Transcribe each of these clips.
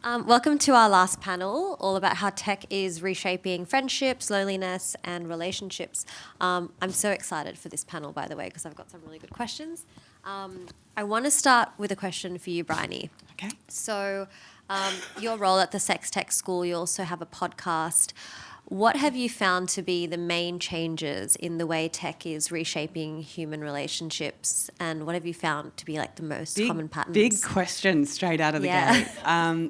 Welcome to our last panel, all about how tech is reshaping friendships, loneliness, and relationships. I'm so excited for this panel, by the way, because I've got some really good questions. I want to start with a question for you, Bryony. Okay. So, your role at the Sex Tech School, you also have a podcast. What have you found to be the main changes in the way tech is reshaping human relationships, and what have you found to be like the most common patterns? Big question straight out of the gate.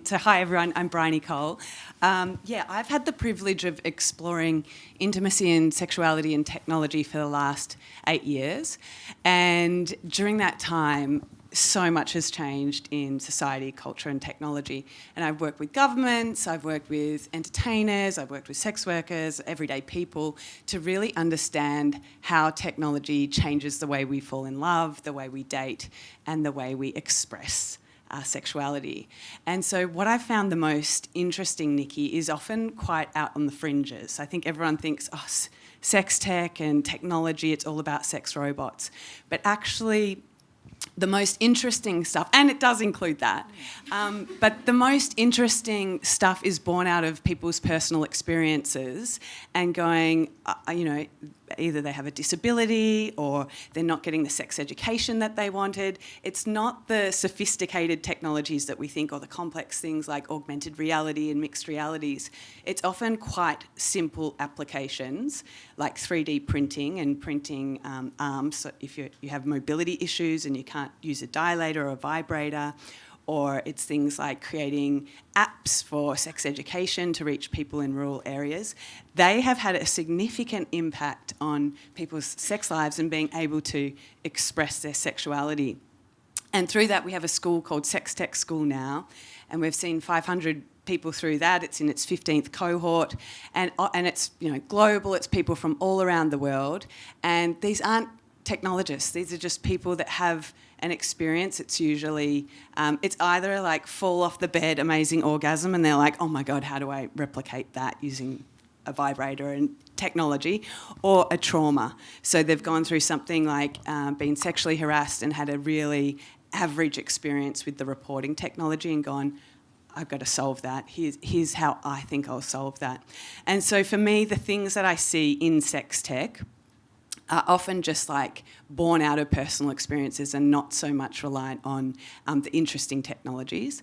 So hi everyone, I'm Bryony Cole. I've had the privilege of exploring intimacy and sexuality and technology for the last 8 years, and during that time so much has changed in society, culture and technology. And I've worked with governments, I've worked with entertainers, I've worked with sex workers, everyday people, to really understand how technology changes the way we fall in love, the way we date, and the way we express our sexuality. And so what I found the most interesting, Nikki, is often quite out on the fringes. I think everyone thinks, sex tech and technology, it's all about sex robots. But actually, the most interesting stuff, and it does include that, but the most interesting stuff is born out of people's personal experiences and going, either they have a disability or they're not getting the sex education that they wanted. It's not the sophisticated technologies that we think, or the complex things like augmented reality and mixed realities. It's often quite simple applications like 3D printing and printing arms. So if you have mobility issues and you can't use a dilator or a vibrator, or it's things like creating apps for sex education to reach people in rural areas. They have had a significant impact on people's sex lives and being able to express their sexuality. And through that, we have a school called Sex Tech School now, and we've seen 500 people through that. It's in its 15th cohort, and it's global. It's people from all around the world, and these aren't technologists. These are just people that have an experience. It's usually, it's either like fall off the bed, amazing orgasm, and they're like, oh my God, how do I replicate that using a vibrator and technology, or a trauma. So they've gone through something like being sexually harassed and had a really average experience with the reporting technology and gone, I've got to solve that. Here's how I think I'll solve that. And so for me, the things that I see in sex tech are often just like born out of personal experiences and not so much reliant on the interesting technologies.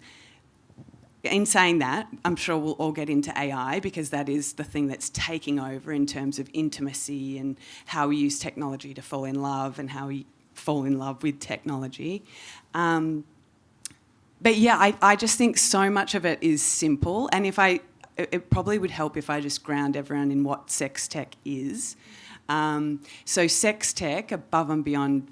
In saying that, I'm sure we'll all get into AI because that is the thing that's taking over in terms of intimacy and how we use technology to fall in love and how we fall in love with technology. But yeah, I just think so much of it is simple, and it probably would help if I just ground everyone in what sex tech is. So sex tech, above and beyond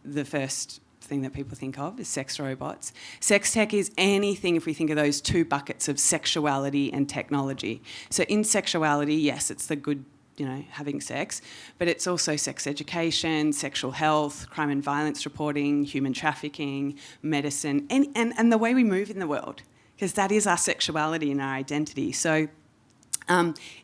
the first thing that people think of, is sex robots. Sex tech is anything, if we think of those two buckets of sexuality and technology. So in sexuality, yes, it's the good, having sex, but it's also sex education, sexual health, crime and violence reporting, human trafficking, medicine, and the way we move in the world, because that is our sexuality and our identity. So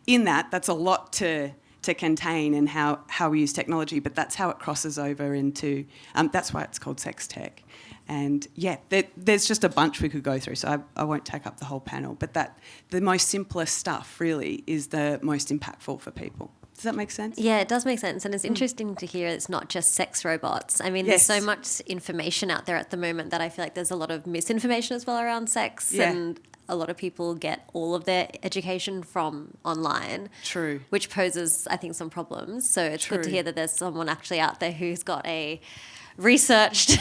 in that's a lot to contain and how we use technology, but that's how it crosses over into, that's why it's called sex tech. And yeah, there's just a bunch we could go through, so I won't take up the whole panel, but the most simplest stuff really is the most impactful for people. Does that make sense? Yeah, it does make sense. And it's interesting to hear it's not just sex robots. I mean, There's so much information out there at the moment that I feel like there's a lot of misinformation as well around sex. Yeah. And a lot of people get all of their education from online. True. Which poses, I think, some problems. So it's good to hear that there's someone actually out there who's got a researched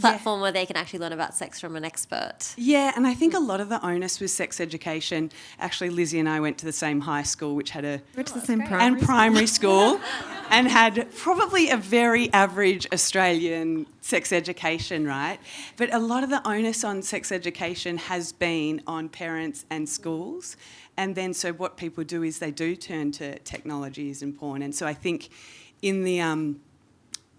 platform where they can actually learn about sex from an expert. Yeah, and I think a lot of the onus with sex education, actually Lizzie and I went to the same high school, which had primary school and had probably a very average Australian sex education, right? But a lot of the onus on sex education has been on parents and schools. And then so what people do is they do turn to technologies and porn. And so I think in the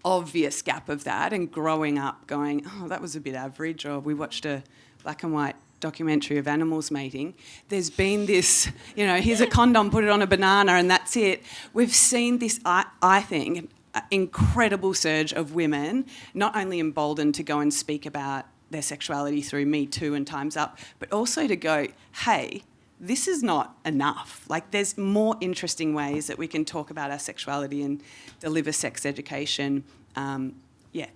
obvious gap of that and growing up going, oh, that was a bit average, or we watched a black and white documentary of animals mating, there's been this, here's a condom, put it on a banana and that's it. We've seen this, I think, incredible surge of women, not only emboldened to go and speak about their sexuality through Me Too and Time's Up, but also to go, hey, this is not enough. Like, there's more interesting ways that we can talk about our sexuality and deliver sex education,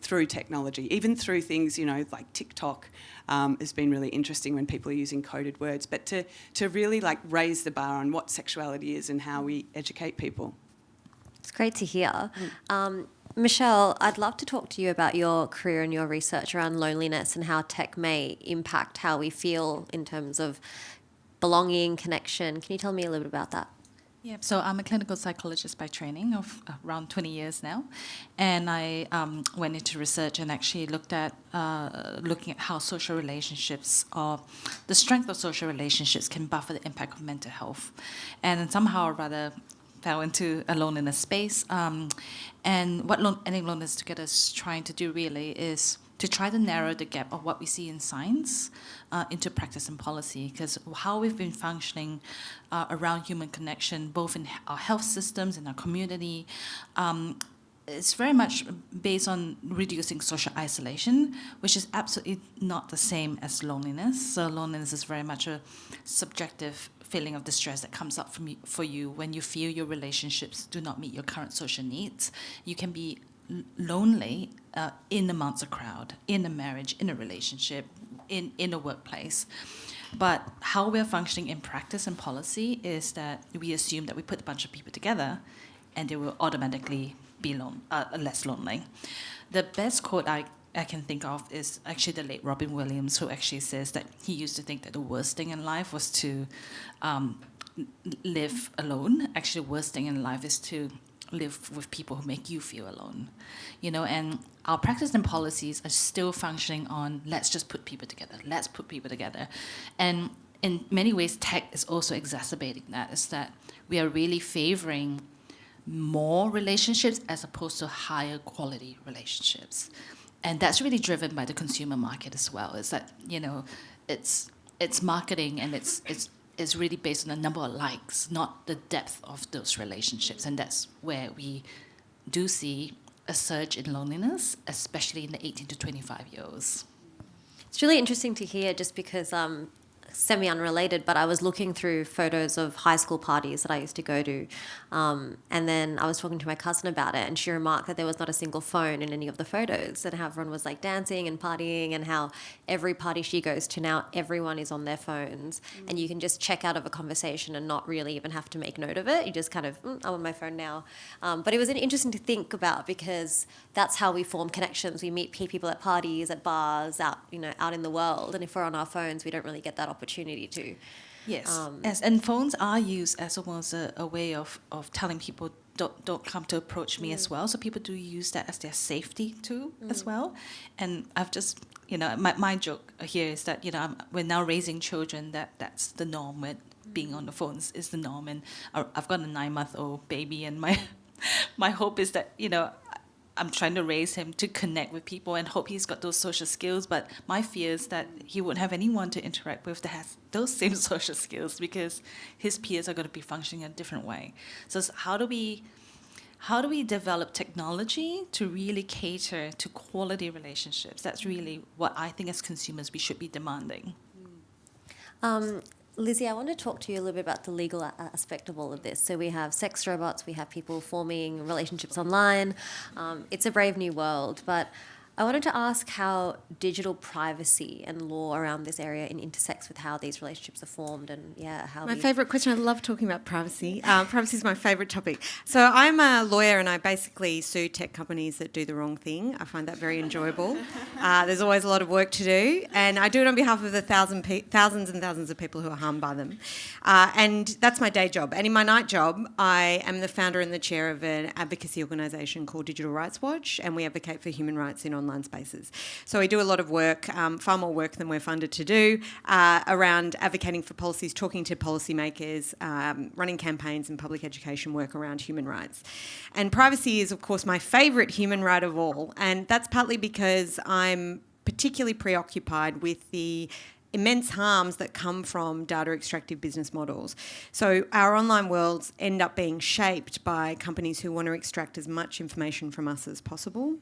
through technology, even through things, like TikTok has been really interesting when people are using coded words, but to really like raise the bar on what sexuality is and how we educate people. It's great to hear. Michelle, I'd love to talk to you about your career and your research around loneliness and how tech may impact how we feel in terms of belonging, connection. Can you tell me a little bit about that? Yeah, so I'm a clinical psychologist by training of around 20 years now, and I went into research and actually looking at how social relationships or the strength of social relationships can buffer the impact of mental health, and somehow or rather fell into a loneliness space. And what Ending Loneliness Together is trying to do really is to try to narrow the gap of what we see in science into practice and policy, because how we've been functioning around human connection, both in our health systems, in our community, it's very much based on reducing social isolation, which is absolutely not the same as loneliness. So loneliness is very much a subjective feeling of distress that comes up for you when you feel your relationships do not meet your current social needs. You can be lonely in amongst a crowd, in a marriage, in a relationship, in a workplace. But how we're functioning in practice and policy is that we assume that we put a bunch of people together and they will automatically be less lonely. The best quote I can think of is actually the late Robin Williams, who actually says that he used to think that the worst thing in life was to live alone. Actually, the worst thing in life is to live with people who make you feel alone, and our practice and policies are still functioning on let's just put people together. And in many ways, tech is also exacerbating that, is that we are really favoring more relationships as opposed to higher quality relationships. And that's really driven by the consumer market as well, is that, it's marketing and it's really based on the number of likes, not the depth of those relationships. And that's where we do see a surge in loneliness, especially in the 18 to 25-year-olds. It's really interesting to hear, just because semi-unrelated, but I was looking through photos of high school parties that I used to go to, and then I was talking to my cousin about it, and she remarked that there was not a single phone in any of the photos, and how everyone was like dancing and partying, and how every party she goes to now, everyone is on their phones, and you can just check out of a conversation and not really even have to make note of it. You just kind of, I'm on my phone now. But it was interesting to think about, because that's how we form connections. We meet people at parties, at bars, out in the world, and if we're on our phones, we don't really get that opportunity to. Yes, and phones are used as almost a way of telling people don't come to approach me as well. So people do use that as their safety tool as well. And I've just, my joke here is that, we're now raising children that's the norm, where being on the phones is the norm. And I've got a 9-month-old baby, and my hope is that, I'm trying to raise him to connect with people and hope he's got those social skills. But my fear is that he won't have anyone to interact with that has those same social skills, because his peers are going to be functioning in a different way. So how do we develop technology to really cater to quality relationships? That's really what I think as consumers we should be demanding. Lizzie, I want to talk to you a little bit about the legal aspect of all of this. So we have sex robots, we have people forming relationships online. It's a brave new world, but I wanted to ask how digital privacy and law around this area intersects with how these relationships are formed, and how my favourite question. I love talking about privacy. Privacy is my favourite topic. So I'm a lawyer, and I basically sue tech companies that do the wrong thing. I find that very enjoyable. There's always a lot of work to do, and I do it on behalf of the thousands and thousands of people who are harmed by them. And that's my day job. And in my night job, I am the founder and the chair of an advocacy organisation called Digital Rights Watch, and we advocate for human rights in online spaces. So we do a lot of work, far more work than we're funded to do, around advocating for policies, talking to policymakers, running campaigns and public education work around human rights. And privacy is, of course, my favourite human right of all, and that's partly because I'm particularly preoccupied with the immense harms that come from data extractive business models. So our online worlds end up being shaped by companies who want to extract as much information from us as possible.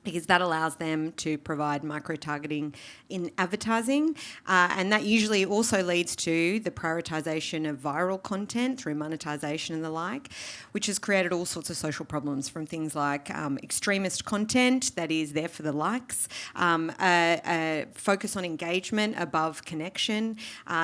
because that allows them to provide micro-targeting in advertising. And that usually also leads to the prioritisation of viral content through monetisation and the like, which has created all sorts of social problems, from things like extremist content that is there for the likes, focus on engagement above connection,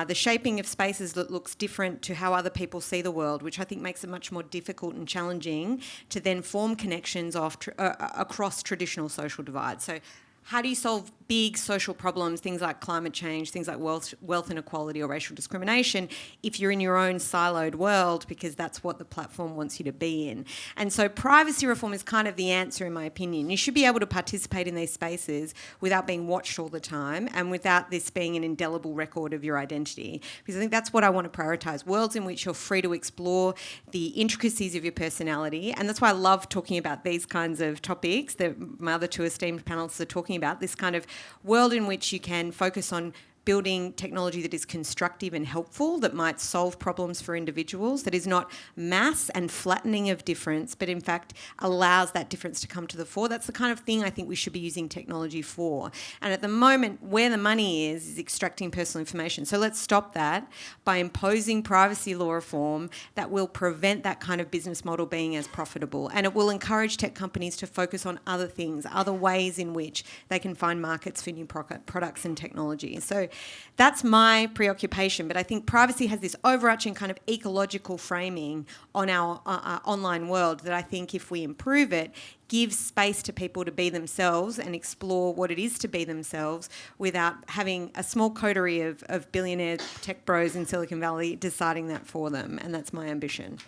the shaping of spaces that looks different to how other people see the world, which I think makes it much more difficult and challenging to then form connections across traditional social divides. So how do you solve big social problems, things like climate change, things like wealth inequality or racial discrimination, if you're in your own siloed world, because that's what the platform wants you to be in? And so privacy reform is kind of the answer, in my opinion. You should be able to participate in these spaces without being watched all the time and without this being an indelible record of your identity, because I think that's what I want to prioritise, worlds in which you're free to explore the intricacies of your personality. And that's why I love talking about these kinds of topics that my other two esteemed panellists are talking about, this kind of world in which you can focus on building technology that is constructive and helpful, that might solve problems for individuals, that is not mass and flattening of difference, but in fact allows that difference to come to the fore. That's the kind of thing I think we should be using technology for. And at the moment, where the money is extracting personal information. So let's stop that by imposing privacy law reform that will prevent that kind of business model being as profitable. And it will encourage tech companies to focus on other things, other ways in which they can find markets for new products and technology. So that's my preoccupation, but I think privacy has this overarching kind of ecological framing on our online world that I think if we improve it, gives space to people to be themselves and explore what it is to be themselves without having a small coterie of billionaire tech bros in Silicon Valley deciding that for them, and that's my ambition.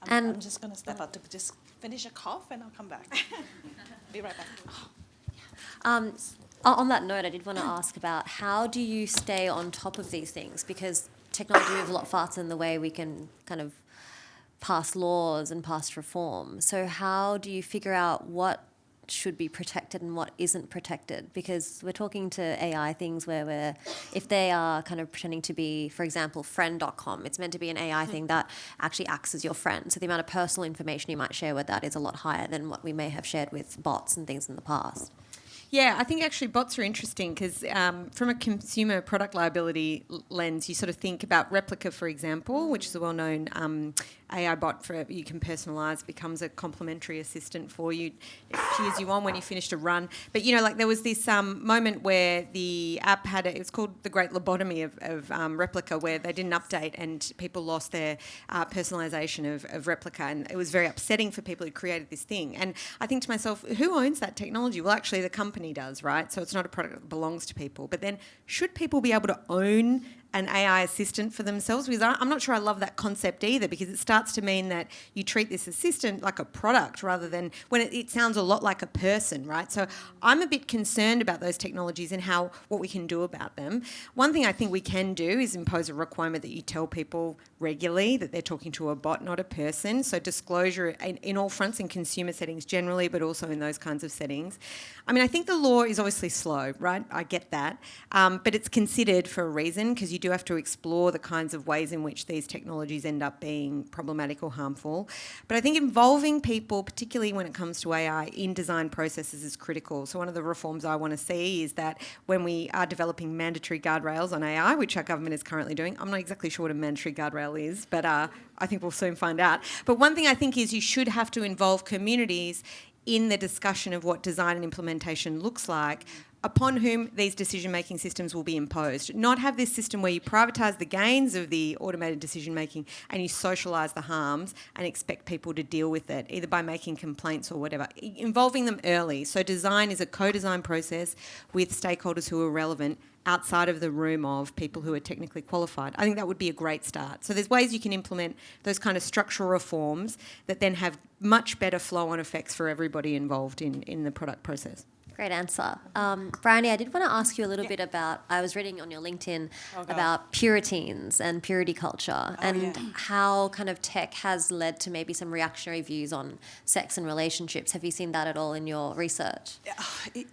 I'm just going to step out to just finish a cough and I'll come back. Be right back. On that note, I did want to ask about how do you stay on top of these things? Because technology moves a lot faster than the way we can kind of pass laws and pass reform. So how do you figure out what should be protected and what isn't protected? Because we're talking to AI things where if they are kind of pretending to be, for example, friend.com, it's meant to be an AI thing that actually acts as your friend. So the amount of personal information you might share with that is a lot higher than what we may have shared with bots and things in the past. Yeah, I think actually bots are interesting because from a consumer product liability lens, you sort of think about Replica, for example, which is a well-known AI bot for you can personalise, becomes a complimentary assistant for you. It cheers you on when you finished a run. But, you know, like there was this moment where the app had, it was called the Great Lobotomy of Replica, where they didn't update and people lost their personalisation of Replica. And it was very upsetting for people who created this thing. And I think to myself, who owns that technology? Well, actually the company does, right? So it's not a product that belongs to people. But then should people be able to own an AI assistant for themselves? Because I'm not sure I love that concept either, because it starts to mean that you treat this assistant like a product rather than when it sounds a lot like a person, right? So I'm a bit concerned about those technologies and what we can do about them. One thing I think we can do is impose a requirement that you tell people regularly that they're talking to a bot, not a person. So disclosure in all fronts, in consumer settings generally, but also in those kinds of settings. I mean, I think the law is obviously slow, right? I get that. But it's considered for a reason, because you do have to explore the kinds of ways in which these technologies end up being problematic or harmful. But I think involving people, particularly when it comes to AI, in design processes is critical. So one of the reforms I want to see is that when we are developing mandatory guardrails on AI, which our government is currently doing, I'm not exactly sure what a mandatory guardrail is, but I think we'll soon find out. But one thing I think is you should have to involve communities in the discussion of what design and implementation looks like, upon whom these decision-making systems will be imposed. Not have this system where you privatise the gains of the automated decision-making and you socialise the harms and expect people to deal with it, either by making complaints or whatever. Involving them early. So design is a co-design process with stakeholders who are relevant outside of the room of people who are technically qualified. I think that would be a great start. So there's ways you can implement those kind of structural reforms that then have much better flow-on effects for everybody involved in the product process. Great answer. Bryony, I did want to ask you a little bit about, I was reading on your LinkedIn about Puritans and purity culture how kind of tech has led to maybe some reactionary views on sex and relationships. Have you seen that at all in your research?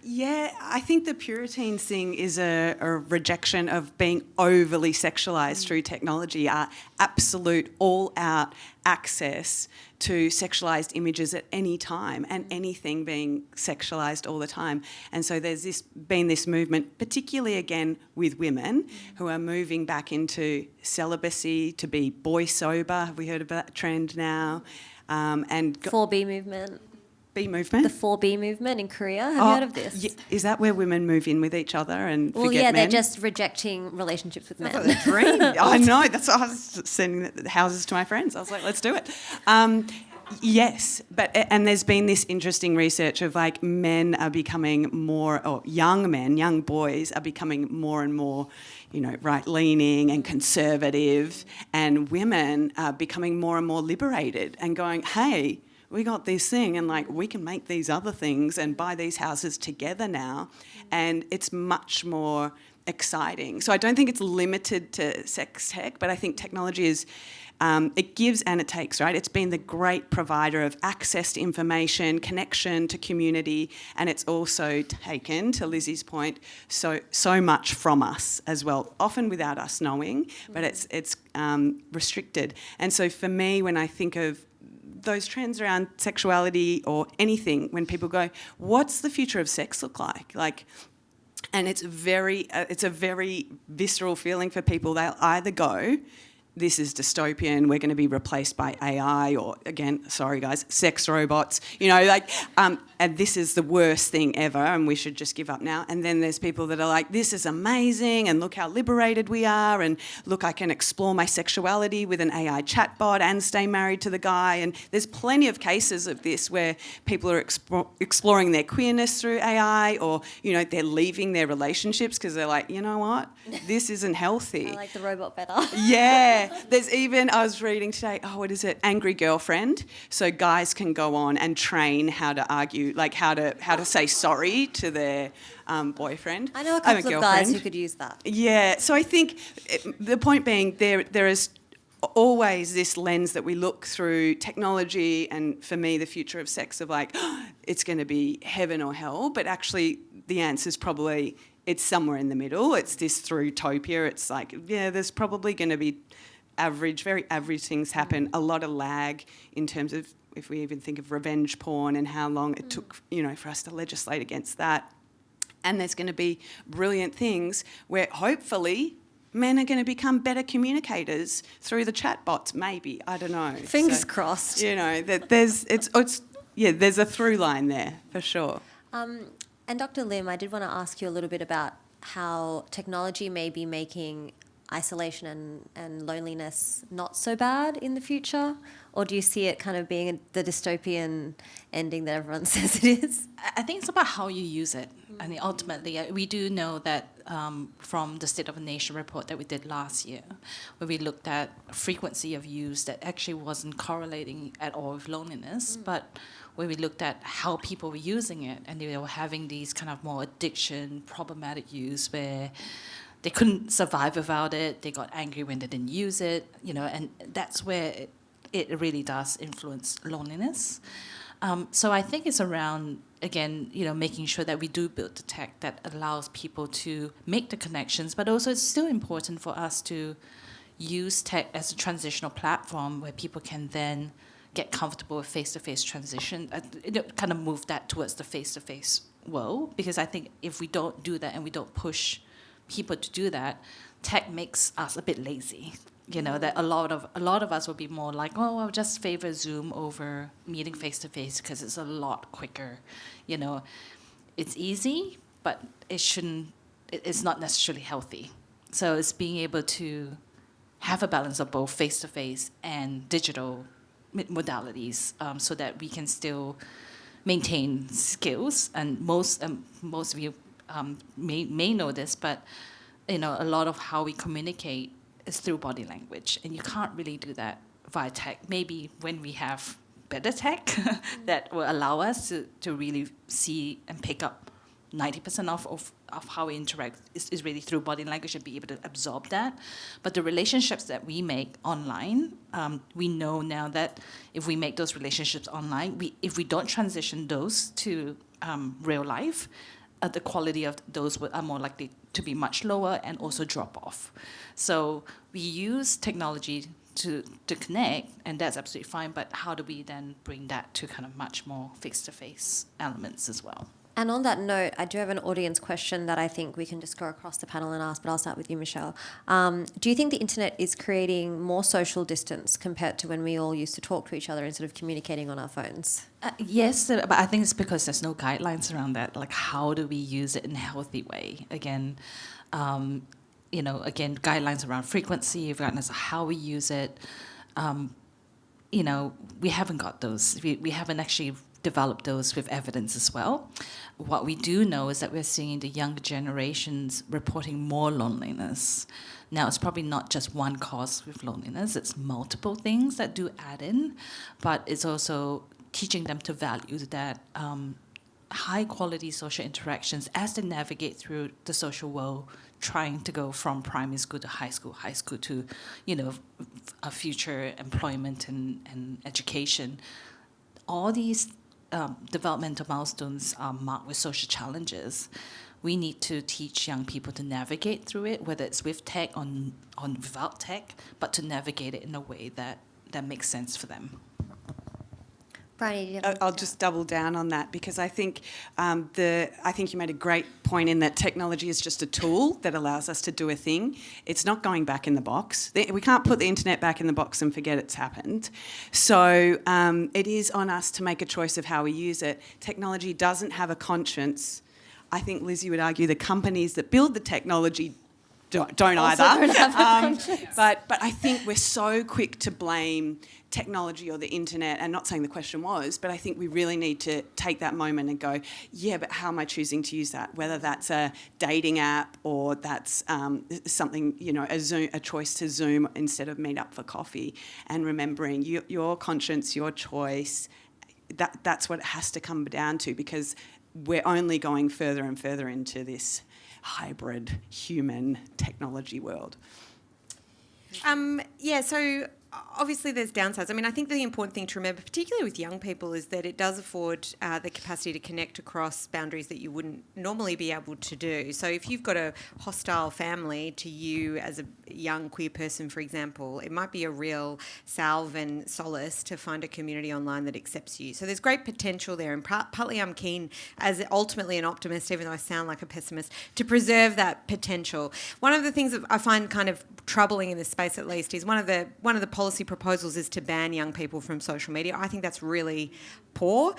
Yeah, I think the Puritans thing is a a rejection of being overly sexualised through technology, our absolute all-out access to sexualised images at any time and anything being sexualised all the time. And so there's been this movement, particularly again with women, who are moving back into celibacy, to be boy sober. Have we heard about that trend now? And 4B movement. B movement? The 4B movement in Korea. Have you heard of this? Yeah. Is that where women move in with each other and Well, forget yeah, men? they're just rejecting relationships with men. That's like a dream. I know. That's what I was sending the houses to my friends. I was like, let's do it. Yes, and there's been this interesting research of like men are becoming more, or young men, young boys are becoming more and more, right-leaning and conservative, and women are becoming more and more liberated and going, hey, we got this thing and like we can make these other things and buy these houses together now, and it's much more exciting. So I don't think it's limited to sex tech, but I think technology is, it gives and it takes, right? It's been the great provider of access to information, connection to community, and it's also taken, to Lizzie's point, so much from us as well, often without us knowing, but it's restricted. And so for me, when I think of those trends around sexuality or anything, when people go, what's the future of sex look like? And it's a very visceral feeling for people. They'll either go, this is dystopian, we're going to be replaced by AI, or again, sorry guys, sex robots, and this is the worst thing ever and we should just give up now. And then there's people that are like, this is amazing and look how liberated we are, and look, I can explore my sexuality with an AI chatbot and stay married to the guy. And there's plenty of cases of this where people are exploring their queerness through AI, or, they're leaving their relationships because they're like, you know what, this isn't healthy. I like the robot better. Yeah. There's even, I was reading today, Angry Girlfriend. So guys can go on and train how to argue, like how to say sorry to their boyfriend. I know a couple of guys who could use that. Yeah. So I think the point being there is always this lens that we look through technology, and for me the future of sex of like, it's going to be heaven or hell, but actually the answer is probably it's somewhere in the middle. It's this through-topia. It's like, yeah, there's probably going to be very average things happen, a lot of lag in terms of, if we even think of revenge porn and how long it took, for us to legislate against that. And there's going to be brilliant things where hopefully men are going to become better communicators through the chatbots, maybe. I don't know. Fingers crossed. That there's a through line there for sure. And Dr. Lim, I did want to ask you a little bit about how technology may be making isolation and loneliness not so bad in the future? Or do you see it kind of being the dystopian ending that everyone says it is? I think it's about how you use it. I mean, ultimately, we do know that from the State of the Nation report that we did last year, where we looked at frequency of use that actually wasn't correlating at all with loneliness, but where we looked at how people were using it, and they were having these kind of more addiction, problematic use where they couldn't survive without it, they got angry when they didn't use it, and that's where it really does influence loneliness. So I think it's around, again, making sure that we do build the tech that allows people to make the connections, but also it's still important for us to use tech as a transitional platform where people can then get comfortable with face-to-face transition, kind of move that towards the face-to-face world, because I think if we don't do that and we don't push people to do that, tech makes us a bit lazy. That a lot of us will be more like, oh, I'll just favor Zoom over meeting face to face because it's a lot quicker. It's easy, but it's not necessarily healthy. So it's being able to have a balance of both face to face and digital modalities, so that we can still maintain skills. And most of you may know this, but a lot of how we communicate is through body language, and you can't really do that via tech. Maybe when we have better tech that will allow us to really see and pick up 90% of how we interact is really through body language and be able to absorb that. But the relationships that we make online, we know now that if we make those relationships online, if we don't transition those to real life, the quality of those are more likely to be much lower and also drop off. So we use technology to connect, and that's absolutely fine, but how do we then bring that to kind of much more face-to-face elements as well? And on that note, I do have an audience question that I think we can just go across the panel and ask, but I'll start with you, Michelle. Do you think the internet is creating more social distance compared to when we all used to talk to each other instead of communicating on our phones? Yes, but I think it's because there's no guidelines around that. Like, how do we use it in a healthy way? Again, guidelines around frequency, guidelines of how we use it. We haven't got those. We haven't actually developed those with evidence as well. What we do know is that we're seeing the younger generations reporting more loneliness. Now, it's probably not just one cause with loneliness, it's multiple things that do add in, but it's also teaching them to value that high-quality social interactions as they navigate through the social world, trying to go from primary school to high school to, a future employment and education. All these developmental milestones are marked with social challenges. We need to teach young people to navigate through it, whether it's with tech or without tech, but to navigate it in a way that makes sense for them. Bryony, do you have I'll just double down on that because I think you made a great point in that technology is just a tool that allows us to do a thing. It's not going back in the box. We can't put the internet back in the box and forget it's happened. So it is on us to make a choice of how we use it. Technology doesn't have a conscience. I think Lizzie would argue the companies that build the technology don't either. Don't have a conscience. But I think we're so quick to blame technology or the internet, and not saying the question was, but I think we really need to take that moment and go, yeah, but how am I choosing to use that? Whether that's a dating app or that's something, a choice to Zoom instead of meet up for coffee, and remembering your conscience, your choice, that's what it has to come down to, because we're only going further and further into this hybrid human technology world. So obviously there's downsides. I mean, I think the important thing to remember, particularly with young people, is that it does afford the capacity to connect across boundaries that you wouldn't normally be able to do. So if you've got a hostile family to you as a young queer person, for example, it might be a real salve and solace to find a community online that accepts you. So there's great potential there, and partly I'm keen, as ultimately an optimist, even though I sound like a pessimist, to preserve that potential. One of the things that I find kind of troubling in this space, at least, is one of the policy proposals is to ban young people from social media. I think that's really poor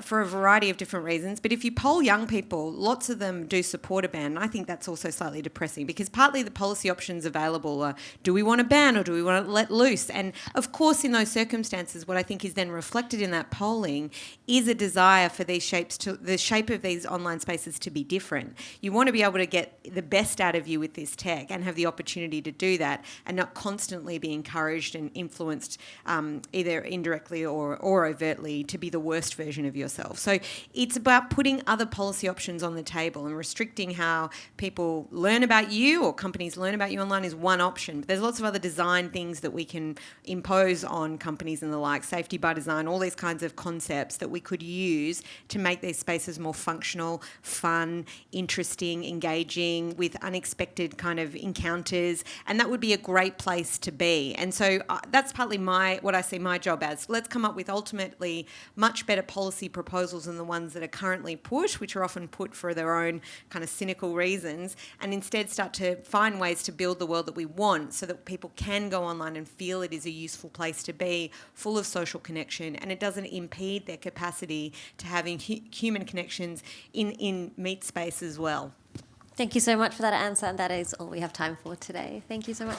for a variety of different reasons. But if you poll young people, lots of them do support a ban. And I think that's also slightly depressing, because partly the policy options available are, do we want to ban or do we want to let loose? And of course, in those circumstances, what I think is then reflected in that polling is a desire for the shape of these online spaces to be different. You want to be able to get the best out of you with this tech and have the opportunity to do that, and not constantly be encouraged and influenced either indirectly or overtly to be the worst version of yourself. So it's about putting other policy options on the table, and restricting how people learn about you or companies learn about you online is one option. But there's lots of other design things that we can impose on companies and the like, safety by design, all these kinds of concepts that we could use to make these spaces more functional, fun, interesting, engaging, with unexpected kind of encounters. And that would be a great place to be. And so that's partly what I see my job as. Let's come up with ultimately much better policy proposals than the ones that are currently put, which are often put for their own kind of cynical reasons, and instead start to find ways to build the world that we want, so that people can go online and feel it is a useful place to be, full of social connection, and it doesn't impede their capacity to having human connections in meet space as well. Thank you so much for that answer, and that is all we have time for today. Thank you so much.